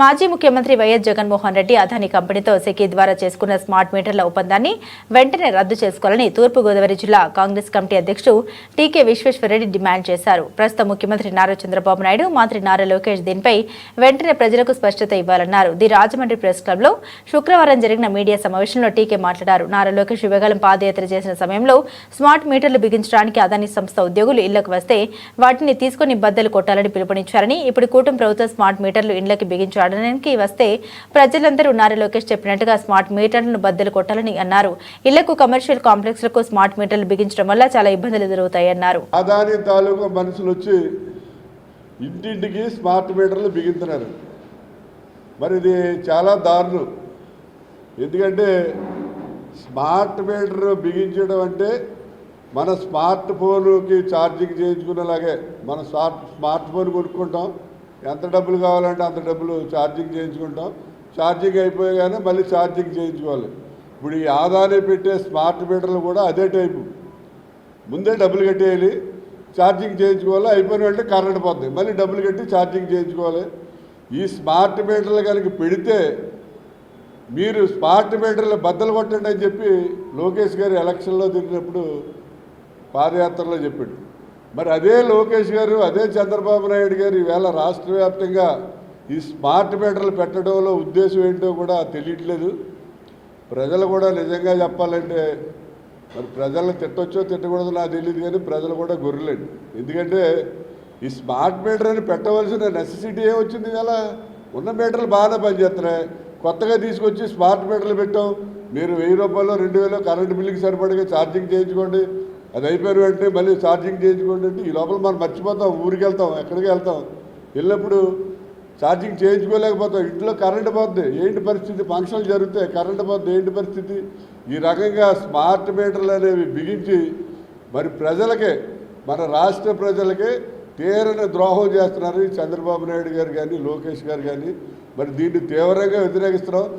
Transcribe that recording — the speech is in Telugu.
మాజీ ముఖ్యమంత్రి వైఎస్ జగన్మోహన్ రెడ్డి అదాని కంపెనీతో సెకీ ద్వారా చేసుకున్న స్మార్ట్ మీటర్ల ఒప్పందాన్ని వెంటనే రద్దు చేసుకోవాలని తూర్పుగోదావరి జిల్లా కాంగ్రెస్ కమిటీ అధ్యక్షుడు టీకే విశ్వేశ్వరరెడ్డి డిమాండ్ చేశారు. ప్రస్తుత ముఖ్యమంత్రి నారా చంద్రబాబు నాయుడు, మంత్రి నారా లోకేష్ దీనిపై వెంటనే ప్రజలకు స్పష్టత ఇవ్వాలన్నారు. ది రాజమండ్రి ప్రెస్ క్లబ్లో శుక్రవారం జరిగిన మీడియా సమావేశంలో టీకే మాట్లాడారు. నారా లోకేష్ వివేగం పాదయాత్ర చేసిన సమయంలో స్మార్ట్ మీటర్లు బిగించడానికి అదాని సంస్థ ఉద్యోగులు ఇళ్లకు వస్తే వాటిని తీసుకుని బద్దలు కొట్టాలని పిలుపునిచ్చారని, ఇప్పుడు కూటమి ప్రభుత్వం స్మార్ట్ మీటర్లు ఇళ్లకి బిగించారు వస్తే ప్రజలందరూ నారా లోకేష్ చెప్పినట్టుగా స్మార్ట్ మీటర్లను బద్దలు కొట్టాలని అన్నారు. ఇళ్లకు, కమర్షియల్ కాంప్లెక్స్లకు స్మార్ట్ మీటర్లు బిగించడం వల్ల చాలా ఇబ్బందులు ఎదురవుతాయన్నారు. అదాని తాలూకా మనుషులు వచ్చి ఇంటింటికి స్మార్ట్ మీటర్లు బిగించున్నారు. మరి ఇది చాలా దారుణం. ఎందుకంటే స్మార్ట్ మీటర్ బిగించడం అంటే మన స్మార్ట్ ఫోన్కి ఛార్జింగ్ చేయించుకునేలాగే మన స్మార్ట్ ఫోన్ కొనుక్కుంటాం, ఎంత డబ్బులు కావాలంటే అంత డబ్బులు ఛార్జింగ్ చేయించుకుంటాం, ఛార్జింగ్ అయిపోయాగానే మళ్ళీ ఛార్జింగ్ చేయించుకోవాలి. ఇప్పుడు ఈ ఆదాని పెట్టే స్మార్ట్ మీటర్లు కూడా అదే టైపు. ముందే డబ్బులు కట్టేయాలి, ఛార్జింగ్ చేయించుకోవాలి, అయిపోయిన వెంటనే కరెంట్ పోతుంది, మళ్ళీ డబ్బులు కట్టి ఛార్జింగ్ చేయించుకోవాలి. ఈ స్మార్ట్ మీటర్లు కనుక పెడితే మీరు స్మార్ట్ మీటర్లు బద్దలు కొట్టండి అని చెప్పి లోకేష్ గారు ఎలక్షన్లో తిరిగినప్పుడు పాదయాత్రలో చెప్పాడు. మరి అదే లోకేష్ గారు, అదే చంద్రబాబు నాయుడు గారు ఈవేళ రాష్ట్ర వ్యాప్తంగా ఈ స్మార్ట్ మీటర్లు పెట్టడంలో ఉద్దేశం ఏంటో కూడా తెలియట్లేదు. ప్రజలు కూడా నిజంగా చెప్పాలంటే మరి ప్రజలను తిట్టొచ్చో తిట్టకూడదో నాకు తెలియదు, కానీ ప్రజలు కూడా గొర్రెలేండి. ఎందుకంటే ఈ స్మార్ట్ మీటర్ అని పెట్టవలసిన నెసెసిటీ ఏమొచ్చింది? కదా ఉన్న మీటర్లు బాగానే పనిచేస్తున్నాయి, కొత్తగా తీసుకొచ్చి స్మార్ట్ మీటర్లు పెట్టాం. మీరు 1000 రూపాయలు 2000 కరెంటు బిల్లుకి సరిపడగా ఛార్జింగ్ చేయించుకోండి, అది అయిపోయిన వెంటనే మళ్ళీ ఛార్జింగ్ చేయించుకోండి అంటే ఈ లోపల మనం మర్చిపోతాం, ఊరికి వెళ్తాం, ఎక్కడికి వెళ్తాం, వెళ్ళినప్పుడు ఛార్జింగ్ చేయించుకోలేకపోతాం, ఇంట్లో కరెంటు పోతుంది, ఏంటి పరిస్థితి? ఫంక్షన్లు జరుగుతాయి, కరెంటు పోతుంది, ఏంటి పరిస్థితి? ఈ రకంగా స్మార్ట్ మీటర్లు అనేవి బిగించి మరి ప్రజలకే, మన రాష్ట్ర ప్రజలకే తీరని ద్రోహం చేస్తున్నారు ఈ చంద్రబాబు నాయుడు గారు కానీ లోకేష్ గారు కానీ. మరి దీన్ని తీవ్రంగా వ్యతిరేకిస్తున్నాం.